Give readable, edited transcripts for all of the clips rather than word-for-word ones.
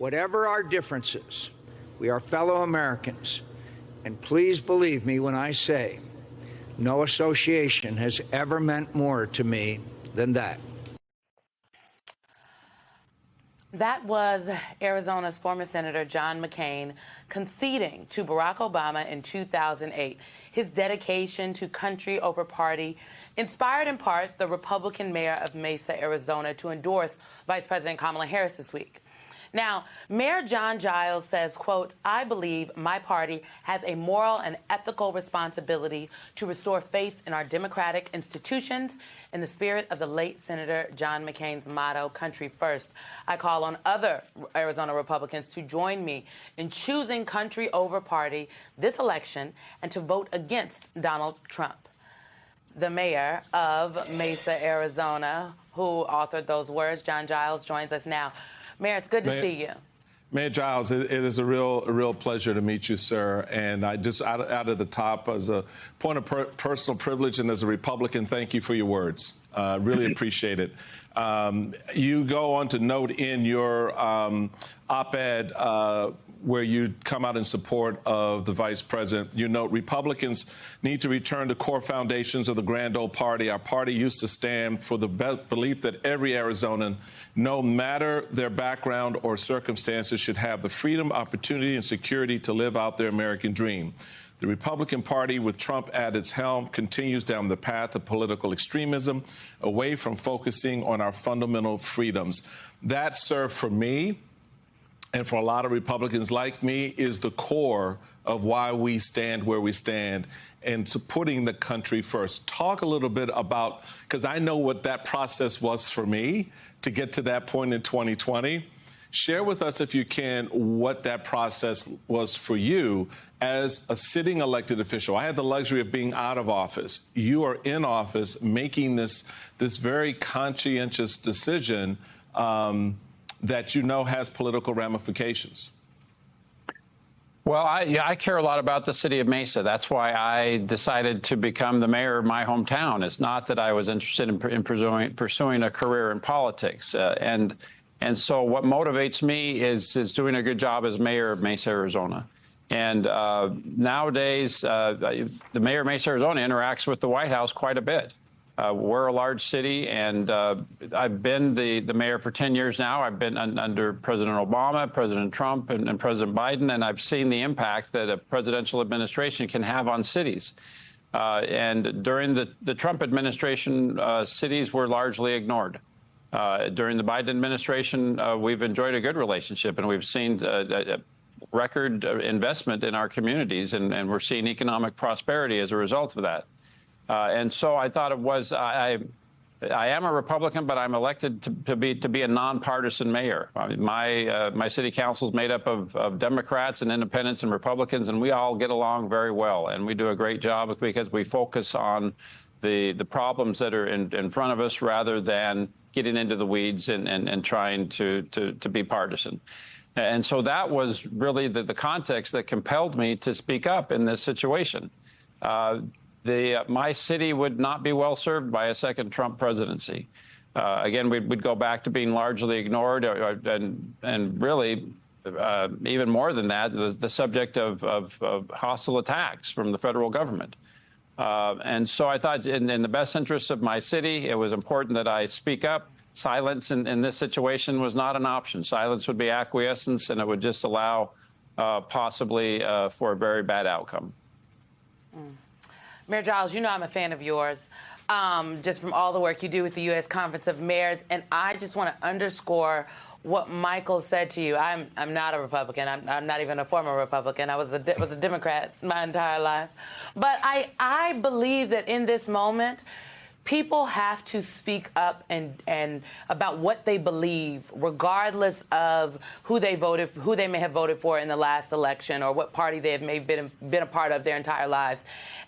Whatever our differences, we are fellow Americans. And please believe me when I say no association has ever meant more to me than that. That was Arizona's former Senator John McCain conceding to Barack Obama in 2008. His dedication to country over party inspired in part the Republican mayor of Mesa, Arizona, to endorse Vice President Kamala Harris this week. Now, Mayor John Giles says, quote, "I believe my party has a moral and ethical responsibility to restore faith in our democratic institutions in the spirit of the late Senator John McCain's motto, country first. I call on other Arizona Republicans to join me in choosing country over party this election and to vote against Donald Trump." The mayor of Mesa, Arizona, who authored those words, John Giles, joins us now. Mayor, it's good to see you. Mayor Giles, it is a real pleasure to meet you, sir. And I just, out of the top, as a point of personal privilege and as a Republican, thank you for your words. Really appreciate it. You go on to note in your op-ed where you come out in support of the vice president, you note Republicans need to return to core foundations of the grand old party. Our party used to stand for the belief that every Arizonan, no matter their background or circumstances, should have the freedom, opportunity, and security to live out their American dream. The Republican Party, with Trump at its helm, continues down the path of political extremism, away from focusing on our fundamental freedoms. That, sir, for me, and for a lot of Republicans like me, is the core of why we stand where we stand and to putting the country first. Talk a little bit about, because I know what that process was for me to get to that point in 2020. Share with us, if you can, what that process was for you as a sitting elected official. I had the luxury of being out of office. You are in office making this very conscientious decision that you know has political ramifications. Well, I care a lot about the city of Mesa. That's why I decided to become the mayor of my hometown. It's not that I was interested in pursuing a career in politics. And so what motivates me is doing a good job as mayor of Mesa, Arizona. And nowadays, the mayor of Mesa, Arizona interacts with the White House quite a bit. We're a large city, and I've been the mayor for 10 years now. I've been under President Obama, President Trump, and President Biden, and I've seen the impact that a presidential administration can have on cities. And during the Trump administration, cities were largely ignored. During the Biden administration, we've enjoyed a good relationship, and we've seen a record investment in our communities, and we're seeing economic prosperity as a result of that. And so I thought it was, I am a Republican, but I'm elected to be a nonpartisan mayor. I mean, my city council is made up of Democrats and independents and Republicans, and we all get along very well. And we do a great job because we focus on the problems that are in front of us rather than getting into the weeds and trying to be partisan. And so that was really the context that compelled me to speak up in this situation. My city would not be well served by a second Trump presidency. Again, we'd go back to being largely ignored and really, even more than that, the subject of hostile attacks from the federal government. And so I thought in the best interests of my city, it was important that I speak up. Silence in this situation was not an option. Silence would be acquiescence, and it would just allow possibly for a very bad outcome. Mayor Giles, you know I'm a fan of yours, just from all the work you do with the U.S. Conference of Mayors, and I just want to underscore what Michael said to you. I'm not a Republican. I'm not even a former Republican. I was a Democrat my entire life. But I believe that in this moment, people have to speak up and about what they believe, regardless of who they may have voted for in the last election or what party they have maybe been a part of their entire lives.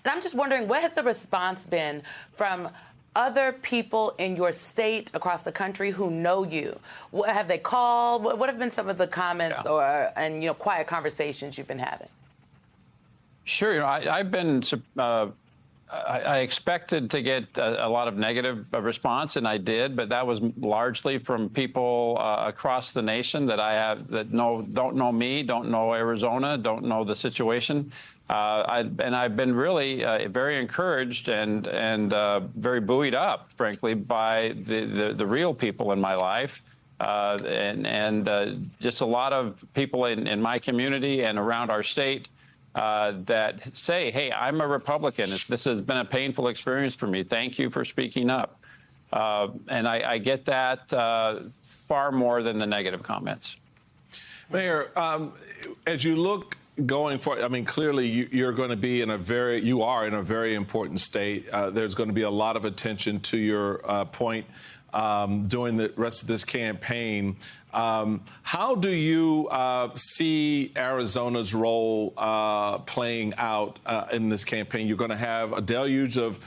And I'm just wondering, what has the response been from other people in your state, across the country, who know you? What have they called? What have been some of the comments and quiet conversations you've been having? Sure. I've been I expected to get a lot of negative response, and I did, but that was largely from people across the nation that I have that don't know me, don't know Arizona, don't know the situation. I've been really very encouraged and very buoyed up, frankly, by the real people in my life. Just a lot of people in my community and around our state that say, hey, I'm a Republican. This has been a painful experience for me. Thank you for speaking up. And I get that far more than the negative comments. Mayor, as you look going forward, I mean, clearly you are in a very important state. There's going to be a lot of attention to your point during the rest of this campaign. How do you see Arizona's role playing out in this campaign? You're going to have a deluge of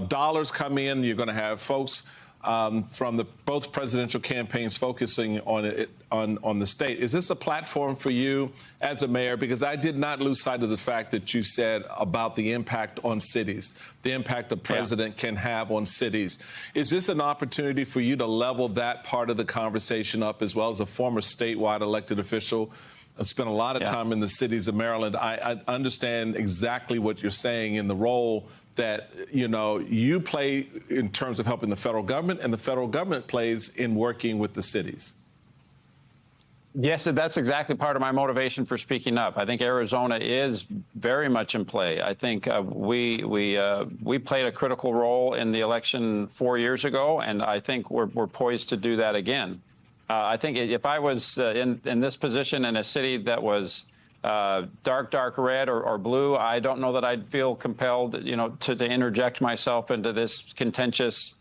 dollars come in. You're going to have folks from both presidential campaigns focusing on the state. Is this a platform for you as a mayor? Because I did not lose sight of the fact that you said about the impact on cities, the impact the president can have on cities. Is this an opportunity for you to level that part of the conversation up, as well as a former statewide elected official? I spent a lot of time in the cities of Maryland. I understand exactly what you're saying in the role that, you play in terms of helping the federal government, and the federal government plays in working with the cities. Yes, that's exactly part of my motivation for speaking up. I think Arizona is very much in play. I think we played a critical role in the election 4 years ago, and I think we're poised to do that again. I think if I was in this position in a city that was dark red or blue, I don't know that I'd feel compelled, to interject myself into this contentious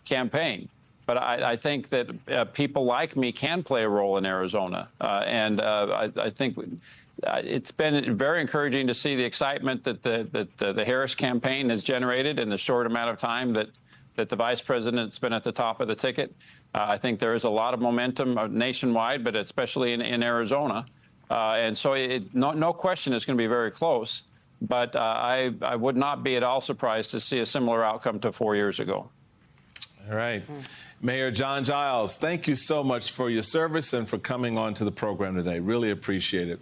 campaign. But I think that people like me can play a role in Arizona. I think it's been very encouraging to see the excitement that the Harris campaign has generated in the short amount of time that the vice president's been at the top of the ticket. I think there is a lot of momentum nationwide, but especially in Arizona. And so no question it's going to be very close. But I would not be at all surprised to see a similar outcome to 4 years ago. All right. Mayor John Giles, thank you so much for your service and for coming on to the program today. Really appreciate it.